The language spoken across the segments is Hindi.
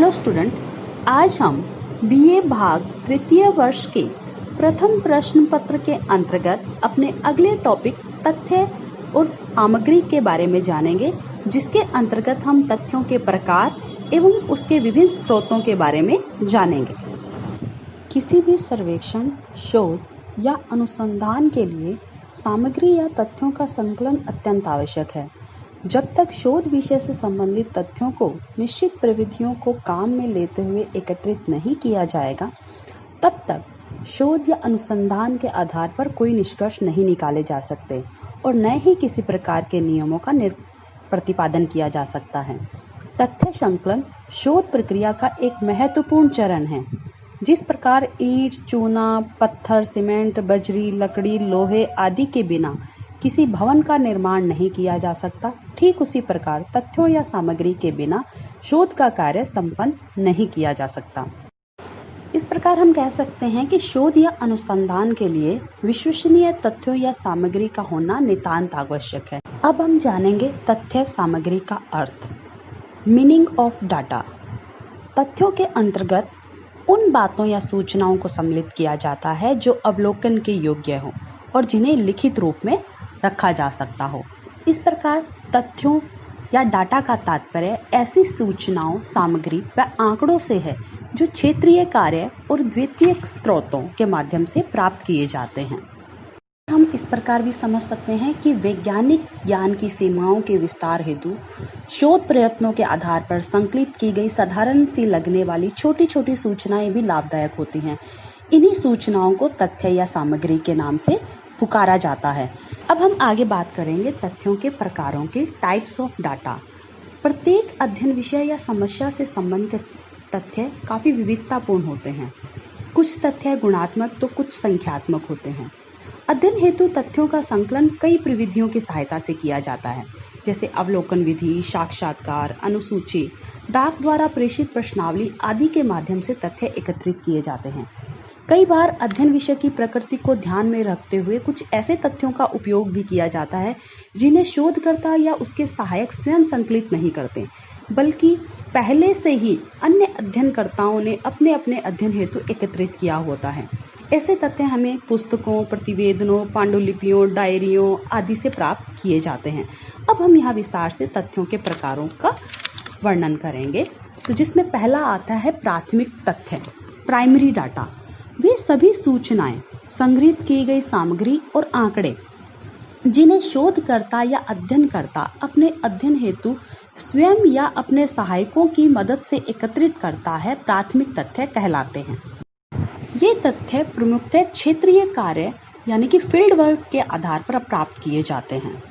हेलो स्टूडेंट, आज हम बीए भाग तृतीय वर्ष के प्रथम प्रश्न पत्र के अंतर्गत अपने अगले टॉपिक तथ्य और सामग्री के बारे में जानेंगे, जिसके अंतर्गत हम तथ्यों के प्रकार एवं उसके विभिन्न स्रोतों के बारे में जानेंगे। किसी भी सर्वेक्षण, शोध या अनुसंधान के लिए सामग्री या तथ्यों का संकलन अत्यंत आवश्यक है। जब तक शोध विषय से संबंधित तथ्यों को निश्चित प्रविधियों को काम में लेते हुए एकत्रित नहीं किया जाएगा, तब तक शोध या अनुसंधान के आधार पर कोई निष्कर्ष नहीं निकाले जा सकते और न ही किसी प्रकार के नियमों का प्रतिपादन किया जा सकता है। तथ्य संकलन शोध प्रक्रिया का एक महत्वपूर्ण चरण है। जिस प्रकार ईंट, चूना, पत्थर, सीमेंट, बजरी, लकड़ी, लोहे आदि के बिना किसी भवन का निर्माण नहीं किया जा सकता, ठीक उसी प्रकार तथ्यों या सामग्री के बिना शोध का कार्य संपन्न नहीं किया जा सकता। इस प्रकार हम कह सकते हैं कि शोध या अनुसंधान के लिए विश्वसनीय तथ्यों या सामग्री का होना नितांत आवश्यक है। अब हम जानेंगे तथ्य सामग्री का अर्थ। Meaning of data. तथ्यों के अंतर्गत उन बातों या सूचनाओं को सम्मिलित किया जाता है जो अवलोकन के योग्य हो और जिन्हें लिखित रूप में रखा जा सकता हो। इस प्रकार तथ्यों या डाटा का तात्पर्य ऐसी सूचनाओं, सामग्री व आंकड़ों से है जो क्षेत्रीय कार्य और द्वितीयक स्रोतों के माध्यम से प्राप्त किए जाते हैं। हम इस प्रकार भी समझ सकते हैं कि वैज्ञानिक ज्ञान की सीमाओं के विस्तार हेतु शोध प्रयत्नों के आधार पर संकलित की गई साधारण सी लगने वाली छोटी छोटी सूचनाएं भी लाभदायक होती हैं। इन्हीं सूचनाओं को तथ्य या सामग्री के नाम से पुकारा जाता है। अब हम आगे बात करेंगे तथ्यों के प्रकारों के टाइप्स ऑफ डाटा। प्रत्येक अध्ययन विषय या समस्या से संबंधित तथ्य काफी विविधतापूर्ण होते हैं। कुछ तथ्य गुणात्मक तो कुछ संख्यात्मक होते हैं। अध्ययन हेतु तथ्यों का संकलन कई प्रविधियों की सहायता से किया जाता है, जैसे अवलोकन विधि, साक्षात्कार, अनुसूची, डाक द्वारा प्रेषित प्रश्नावली आदि के माध्यम से तथ्य एकत्रित किए जाते हैं। कई बार अध्ययन विषय की प्रकृति को ध्यान में रखते हुए कुछ ऐसे तथ्यों का उपयोग भी किया जाता है जिन्हें शोधकर्ता या उसके सहायक स्वयं संकलित नहीं करते, बल्कि पहले से ही अन्य अध्ययनकर्ताओं ने अपने अपने अध्ययन हेतु एकत्रित किया होता है। ऐसे तथ्य हमें पुस्तकों, प्रतिवेदनों, पांडुलिपियों, डायरियों आदि से प्राप्त किए जाते हैं। अब हम यहाँ विस्तार से तथ्यों के प्रकारों का वर्णन करेंगे। तो जिसमें पहला आता है प्राथमिक तथ्य, प्राइमरी डाटा। वे सभी सूचनाएं, संग्रहित की गई सामग्री और आंकड़े जिन्हें शोधकर्ता या अध्ययनकर्ता अपने अध्ययन हेतु स्वयं या अपने सहायकों की मदद से एकत्रित करता है, प्राथमिक तथ्य कहलाते हैं। ये तथ्य प्रमुखतः क्षेत्रीय कार्य यानी कि फील्ड वर्क के आधार पर प्राप्त किए जाते हैं।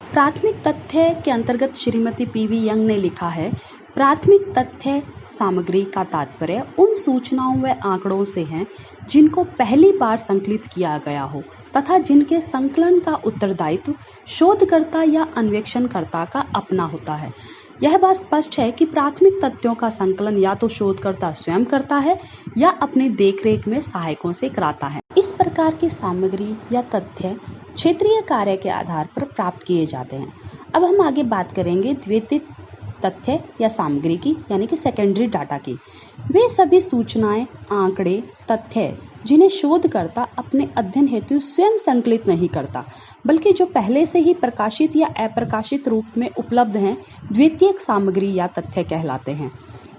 प्राथमिक तथ्य के अंतर्गत श्रीमती पीवी यंग ने लिखा है, प्राथमिक तथ्य सामग्री का तात्पर्य उन सूचनाओं व आंकड़ों से है जिनको पहली बार संकलित किया गया हो तथा जिनके संकलन का उत्तरदायित्व शोधकर्ता या अन्वेषणकर्ता का अपना होता है। यह बात स्पष्ट है कि प्राथमिक तथ्यों का संकलन या तो शोधकर्ता स्वयं करता है या अपनी देखरेख में सहायकों से कराता है। इस प्रकार की सामग्री या तथ्य क्षेत्रीय कार्य के आधार पर प्राप्त किए जाते हैं। अब हम आगे बात करेंगे द्वितीयक तथ्य या सामग्री की, यानी कि सेकेंडरी डाटा की। वे सभी सूचनाएं, आंकड़े, तथ्य जिन्हें शोधकर्ता अपने अध्ययन हेतु स्वयं संकलित नहीं करता, बल्कि जो पहले से ही प्रकाशित या अप्रकाशित रूप में उपलब्ध हैं, द्वितीयक सामग्री या तथ्य कहलाते हैं।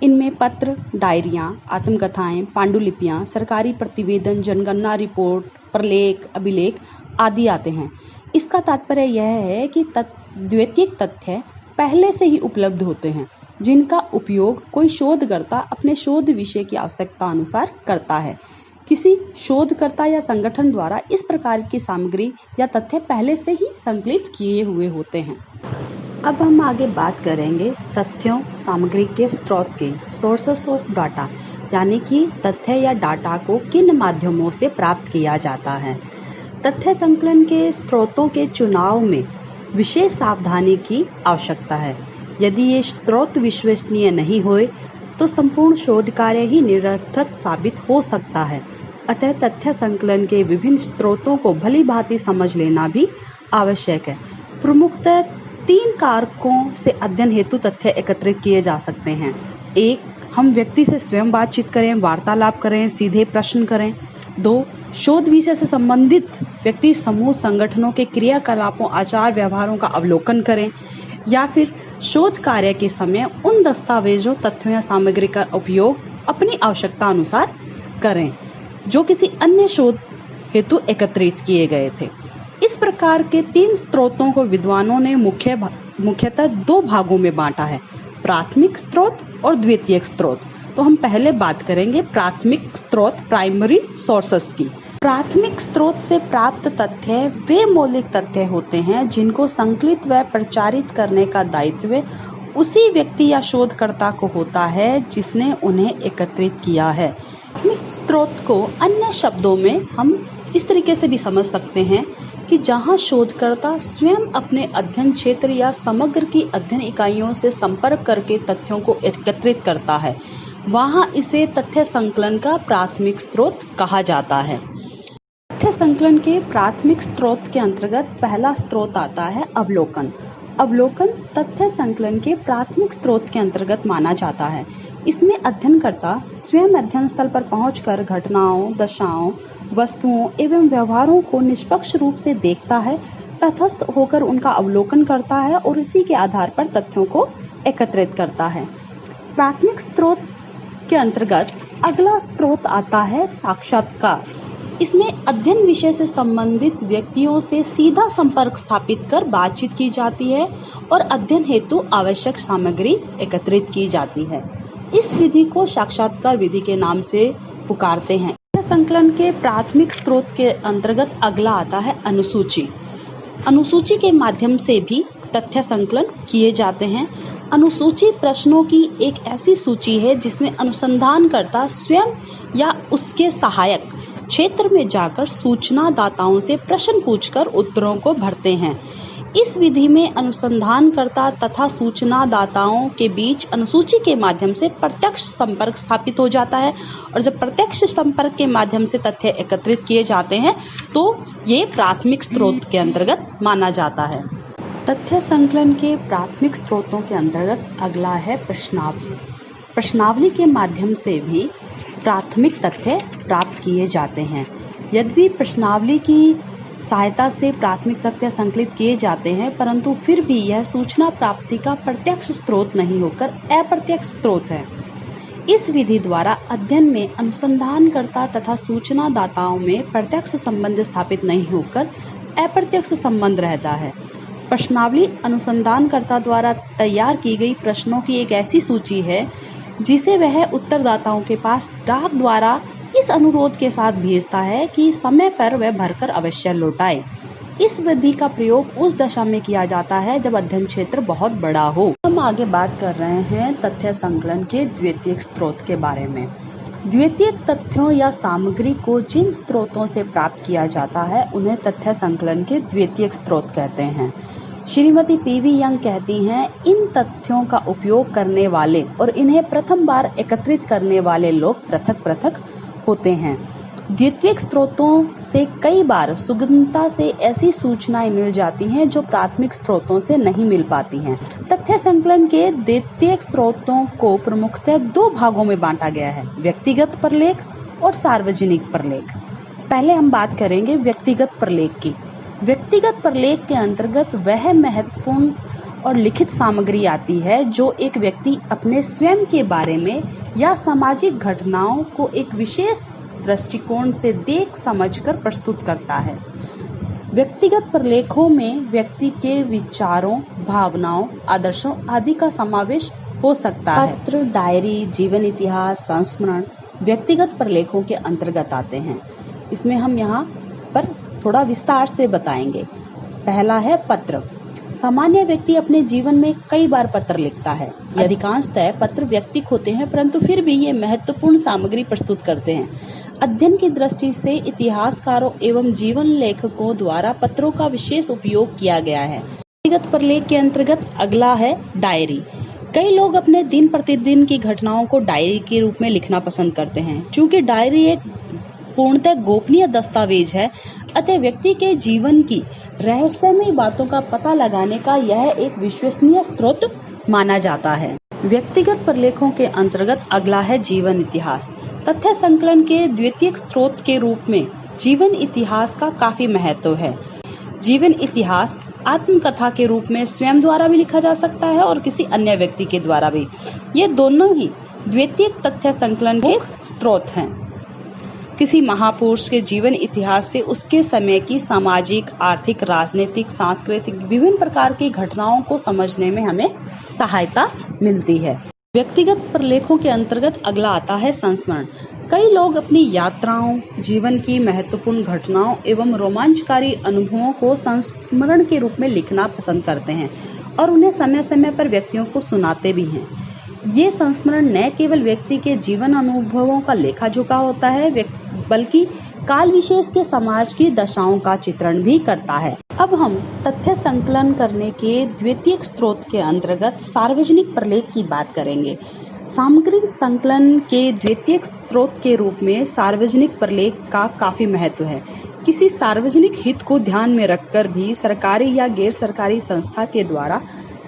इनमें पत्र, डायरियां, आत्मकथाएं, पांडुलिपियां, सरकारी प्रतिवेदन, जनगणना रिपोर्ट, प्रलेख, अभिलेख आदि आते हैं। इसका तात्पर्य यह है कि द्वितीयक तथ्य पहले से ही उपलब्ध होते हैं, जिनका उपयोग कोई शोधकर्ता अपने शोध विषय की आवश्यकता अनुसार करता है। किसी शोधकर्ता या संगठन द्वारा इस प्रकार की सामग्री या तथ्य पहले से ही संकलित किए हुए होते हैं। अब हम आगे बात करेंगे तथ्यों, सामग्री के स्रोत की, सोर्सेस ऑफ डाटा, यानी कि तथ्य या डाटा को किन माध्यमों से प्राप्त किया जाता है। तथ्य संकलन के स्रोतों के चुनाव में विशेष सावधानी की आवश्यकता है। यदि ये स्रोत विश्वसनीय नहीं होए तो संपूर्ण शोध कार्य ही निरर्थक साबित हो सकता है। अतः तथ्य संकलन के विभिन्न स्रोतों को भली भांति समझ लेना भी आवश्यक है। प्रमुखतः 3 कारकों से अध्ययन हेतु तथ्य एकत्रित किए जा सकते हैं। 1. हम व्यक्ति से स्वयं बातचीत करें, वार्तालाप करें, सीधे प्रश्न करें। 2. शोध विषय से संबंधित व्यक्ति समूह संगठनों के क्रियाकलापों, आचार व्यवहारों का अवलोकन करें, या फिर शोध कार्य के समय उन दस्तावेजों, तथ्यों या सामग्री का उपयोग अपनी आवश्यकता अनुसार करें जो किसी अन्य शोध हेतु एकत्रित किए गए थे। इस प्रकार के 3 स्रोतों को विद्वानों ने मुख्यतः 2 भागों में बांटा है, प्राथमिक स्रोत और द्वितीयक स्रोत। तो हम पहले बात करेंगे प्राथमिक स्रोत, प्राइमरी सोर्सेस की। प्राथमिक स्रोत से प्राप्त तथ्य वे मौलिक तथ्य होते हैं जिनको संकलित व प्रचारित करने का दायित्व उसी व्यक्ति या शोधकर्ता को होता है जिसने उन्हें एकत्रित किया है। प्राथमिक स्रोत को अन्य शब्दों में हम इस तरीके से भी समझ सकते हैं कि जहां शोधकर्ता स्वयं अपने अध्ययन क्षेत्र या समग्र की अध्ययन इकाइयों से संपर्क करके तथ्यों को एकत्रित करता है, वहां इसे तथ्य संकलन का प्राथमिक स्रोत कहा जाता है। तथ्य संकलन के प्राथमिक स्रोत के अंतर्गत पहला स्रोत आता है अवलोकन। अवलोकन तथ्य संकलन के प्राथमिक स्रोत के अंतर्गत माना जाता है। इसमें अध्ययनकर्ता स्वयं अध्ययन स्थल पर पहुंचकर घटनाओं, दशाओं, वस्तुओं एवं व्यवहारों को निष्पक्ष रूप से देखता है, तटस्थ होकर उनका अवलोकन करता है और इसी के आधार पर तथ्यों को एकत्रित करता है। प्राथमिक स्रोत के अंतर्गत अगला स्रोत आता है साक्षात्कार। इसमें अध्ययन विषय से संबंधित व्यक्तियों से सीधा संपर्क स्थापित कर बातचीत की जाती है और अध्ययन हेतु आवश्यक सामग्री एकत्रित की जाती है। इस विधि को साक्षात्कार विधि के नाम से पुकारते हैं। तथ्य संकलन के प्राथमिक स्रोत के अंतर्गत अगला आता है अनुसूची। अनुसूची के माध्यम से भी तथ्य संकलन किए जाते हैं। अनुसूची प्रश्नों की एक ऐसी सूची है जिसमें अनुसंधानकर्ता स्वयं या उसके सहायक क्षेत्र में जाकर सूचनादाताओं से प्रश्न पूछकर उत्तरों को भरते हैं। इस विधि में अनुसंधानकर्ता तथा सूचनादाताओं के बीच अनुसूची के माध्यम से प्रत्यक्ष संपर्क स्थापित हो जाता है और जब प्रत्यक्ष संपर्क के माध्यम से तथ्य एकत्रित किए जाते हैं तो ये प्राथमिक स्रोत के अंतर्गत माना जाता है। तथ्य संकलन के प्राथमिक स्रोतों के अंतर्गत अगला है प्रश्नावली। प्रश्नावली के माध्यम से भी प्राथमिक तथ्य प्राप्त किए जाते हैं। यद्यपि प्रश्नावली की सहायता से प्राथमिक तथ्य संकलित किए जाते हैं, परंतु फिर भी यह सूचना प्राप्ति का प्रत्यक्ष स्रोत नहीं होकर अप्रत्यक्ष स्रोत है। इस विधि द्वारा अध्ययन में अनुसंधानकर्ता तथा सूचनादाताओं में प्रत्यक्ष संबंध स्थापित नहीं होकर अप्रत्यक्ष संबंध रहता है। प्रश्नावली अनुसंधानकर्ता द्वारा तैयार की गई प्रश्नों की एक ऐसी सूची है जिसे वह उत्तरदाताओं के पास डाक द्वारा इस अनुरोध के साथ भेजता है कि समय पर वह भरकर अवश्य लौटाए। इस विधि का प्रयोग उस दशा में किया जाता है जब अध्ययन क्षेत्र बहुत बड़ा हो। हम आगे बात कर रहे हैं तथ्य संकलन के द्वितीयक स्रोत के बारे में। द्वितीयक तथ्यों या सामग्री को जिन स्रोतों से प्राप्त किया जाता है उन्हें तथ्य संकलन के द्वितीयक स्रोत कहते हैं। श्रीमती पीवी यंग कहती हैं, इन तथ्यों का उपयोग करने वाले और इन्हें प्रथम बार एकत्रित करने वाले लोग पृथक पृथक होते हैं। द्वितीयक स्रोतों से कई बार सुगमता से ऐसी सूचनाएं मिल जाती हैं जो प्राथमिक स्रोतों से नहीं मिल पाती हैं। तथ्य संकलन के द्वितीयक स्रोतों को प्रमुखतः 2 भागों में बांटा गया है, व्यक्तिगत प्रलेख और सार्वजनिक प्रलेख। पहले हम बात करेंगे व्यक्तिगत प्रलेख की। व्यक्तिगत प्रलेख के अंतर्गत वह महत्वपूर्ण और लिखित सामग्री आती है जो एक व्यक्ति अपने स्वयं के बारे में या सामाजिक घटनाओं को एक विशेष दृष्टिकोण से देख समझकर प्रस्तुत करता है। व्यक्तिगत प्रलेखों में व्यक्ति के विचारों, भावनाओं, आदर्शों आदि का समावेश हो सकता है। पत्र, डायरी, जीवन इतिहास, संस्मरण व्यक्तिगत प्रलेखों के अंतर्गत आते हैं। इसमें हम यहाँ पर थोड़ा विस्तार से बताएंगे। पहला है पत्र। सामान्य व्यक्ति अपने जीवन में कई बार पत्र लिखता है। अधिकांशतः पत्र व्यक्तिक होते हैं, परंतु फिर भी ये महत्वपूर्ण सामग्री प्रस्तुत करते हैं। अध्ययन की दृष्टि से इतिहासकारों एवं जीवन लेखकों द्वारा पत्रों का विशेष उपयोग किया गया है। व्यक्तिगत प्रलेख के अंतर्गत अगला है डायरी। कई लोग अपने दिन प्रतिदिन की घटनाओं को डायरी के रूप में लिखना पसंद करते हैं। चूंकि डायरी एक पूर्णतः गोपनीय दस्तावेज है, अतः व्यक्ति के जीवन की रहस्यमयी बातों का पता लगाने का यह एक विश्वसनीय स्रोत माना जाता है। व्यक्तिगत प्रलेखों के अंतर्गत अगला है जीवन इतिहास। तथ्य संकलन के द्वितीयक स्रोत के रूप में जीवन इतिहास का काफी महत्व है। जीवन इतिहास आत्मकथा के रूप में स्वयं द्वारा भी लिखा जा सकता है और किसी अन्य व्यक्ति के द्वारा भी। ये दोनों ही द्वितीयक तथ्य संकलन के स्रोत हैं। किसी महापुरुष के जीवन इतिहास से उसके समय की सामाजिक, आर्थिक, राजनीतिक, सांस्कृतिक विभिन्न प्रकार की घटनाओं को समझने में हमें सहायता मिलती है। व्यक्तिगत प्रलेखों के अंतर्गत अगला आता है संस्मरण। कई लोग अपनी यात्राओं, जीवन की महत्वपूर्ण घटनाओं एवं रोमांचकारी अनुभवों को संस्मरण के रूप में लिखना पसंद करते हैं और उन्हें समय समय पर व्यक्तियों को सुनाते भी हैं। ये संस्मरण न केवल व्यक्ति के जीवन अनुभवों का लेखा जोखा होता है, बल्कि काल विशेष के समाज की दशाओं का चित्रण भी करता है। अब हम तथ्य संकलन करने के द्वितीयक स्रोत के अंतर्गत सार्वजनिक प्रलेख की बात करेंगे। सामग्री संकलन के द्वितीयक स्रोत के रूप में सार्वजनिक प्रलेख का काफी महत्व है। किसी सार्वजनिक हित को ध्यान में रखकर भी सरकारी या गैर सरकारी संस्था के द्वारा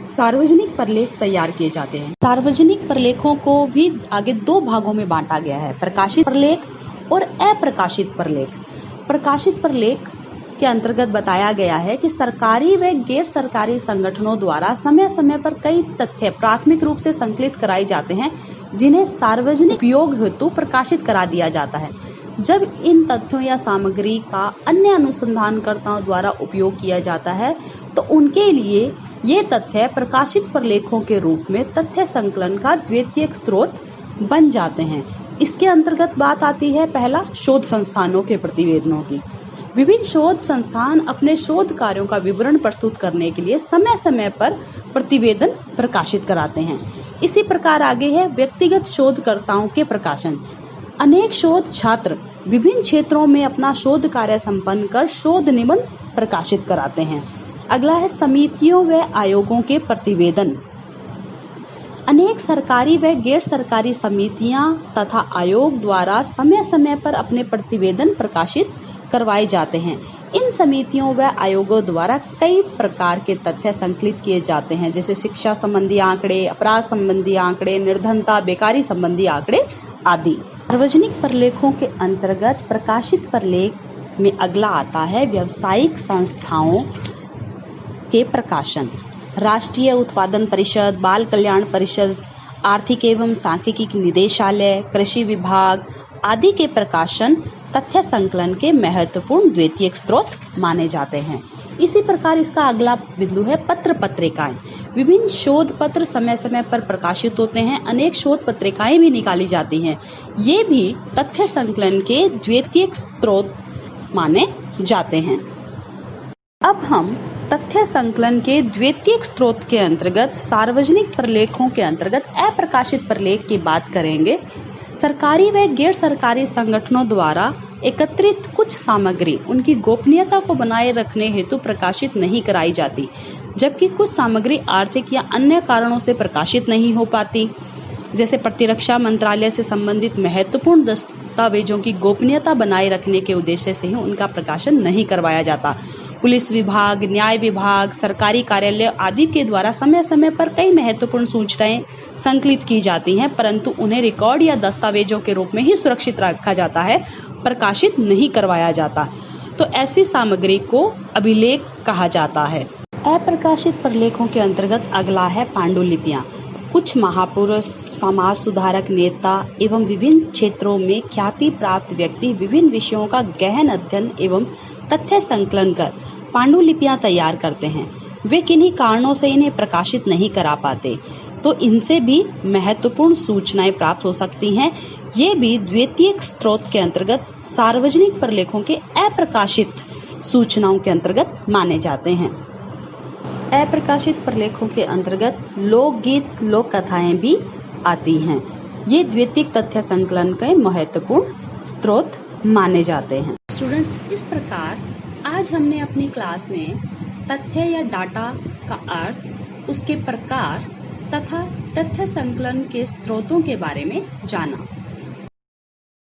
सार्वजनिक प्रलेख तैयार किए जाते हैं। सार्वजनिक प्रलेखों को भी आगे दो भागों में बांटा गया है, प्रकाशित प्रलेख और अप्रकाशित प्रलेख। प्रकाशित प्रलेख के अंतर्गत बताया गया है कि सरकारी व गैर सरकारी संगठनों द्वारा समय समय पर कई तथ्य प्राथमिक रूप से संकलित कराए जाते हैं, जिन्हें सार्वजनिक उपयोग हेतु प्रकाशित करा दिया जाता है। जब इन तथ्यों या सामग्री का अन्य अनुसंधानकर्ताओं द्वारा उपयोग किया जाता है तो उनके लिए ये तथ्य प्रकाशित प्रलेखों के रूप में तथ्य संकलन का द्वितीयक स्रोत बन जाते हैं। इसके अंतर्गत बात आती है पहला, शोध संस्थानों के प्रतिवेदनों की। विभिन्न शोध संस्थान अपने शोध कार्यों का विवरण प्रस्तुत करने के लिए समय समय पर प्रतिवेदन प्रकाशित कराते हैं। इसी प्रकार आगे है व्यक्तिगत शोधकर्ताओं के प्रकाशन। अनेक शोध छात्र विभिन्न क्षेत्रों में अपना शोध कार्य संपन्न कर शोध निबंध प्रकाशित कराते हैं। अगला है समितियों व आयोगों के प्रतिवेदन। अनेक सरकारी व गैर सरकारी समितियां तथा आयोग द्वारा समय समय पर अपने प्रतिवेदन प्रकाशित करवाए जाते हैं। इन समितियों व आयोगों द्वारा कई प्रकार के तथ्य संकलित किए जाते हैं, जैसे शिक्षा संबंधी आंकड़े, अपराध संबंधी आंकड़े, निर्धनता, बेकारी संबंधी आंकड़े आदि। सार्वजनिक प्रलेखों के अंतर्गत प्रकाशित प्रलेख में अगला आता है व्यावसायिक संस्थाओं के प्रकाशन। राष्ट्रीय उत्पादन परिषद, बाल कल्याण परिषद, आर्थिक एवं सांख्यिकी निदेशालय, कृषि विभाग आदि के प्रकाशन तथ्य संकलन के महत्वपूर्ण द्वितीयक स्रोत माने जाते हैं। इसी प्रकार इसका अगला बिंदु है पत्र पत्रिकाएं। विभिन्न शोध पत्र समय समय पर प्रकाशित होते हैं। अनेक शोध पत्रिकाएं भी निकाली जाती हैं। ये भी तथ्य संकलन के द्वितीयक स्रोत माने जाते हैं। अब हम तथ्य संकलन के द्वितीयक स्रोत के अंतर्गत सार्वजनिक प्रलेखों के अंतर्गत अप्रकाशित प्रलेख की बात करेंगे। सरकारी व गैर सरकारी संगठनों द्वारा एकत्रित कुछ सामग्री उनकी गोपनीयता को बनाए रखने हेतु प्रकाशित नहीं कराई जाती, जबकि कुछ सामग्री आर्थिक या अन्य कारणों से प्रकाशित नहीं हो पाती। जैसे प्रतिरक्षा मंत्रालय से संबंधित महत्वपूर्ण दस्तावेजों की गोपनीयता बनाए रखने के उद्देश्य से ही उनका प्रकाशन नहीं करवाया जाता। पुलिस विभाग, न्याय विभाग, सरकारी कार्यालय आदि के द्वारा समय समय पर कई महत्वपूर्ण सूचनाएं संकलित की जाती हैं, परंतु उन्हें रिकॉर्ड या दस्तावेजों के रूप में ही सुरक्षित रखा जाता है, प्रकाशित नहीं करवाया जाता। तो ऐसी सामग्री को अभिलेख कहा जाता है। अप्रकाशित प्रलेखों के अंतर्गत अगला है पांडुलिपियां। कुछ महापुरुष, समाज सुधारक, नेता एवं विभिन्न क्षेत्रों में ख्याति प्राप्त व्यक्ति विभिन्न विषयों का गहन अध्ययन एवं तथ्य संकलन कर पांडुलिपियां तैयार करते हैं। वे किन्हीं कारणों से इन्हें प्रकाशित नहीं करा पाते, तो इनसे भी महत्वपूर्ण सूचनाएं प्राप्त हो सकती हैं। ये भी द्वितीयक स्रोत के अंतर्गत सार्वजनिक प्रलेखों के अप्रकाशित सूचनाओं के अंतर्गत माने जाते हैं। अप्रकाशित प्रलेखों के अंतर्गत लोकगीत, लोक कथाएं भी आती हैं। ये द्वितीयक तथ्य संकलन के महत्वपूर्ण स्रोत माने जाते हैं। स्टूडेंट्स, इस प्रकार आज हमने अपनी क्लास में तथ्य या डाटा का अर्थ, उसके प्रकार तथा तथ्य संकलन के स्रोतों के बारे में जाना।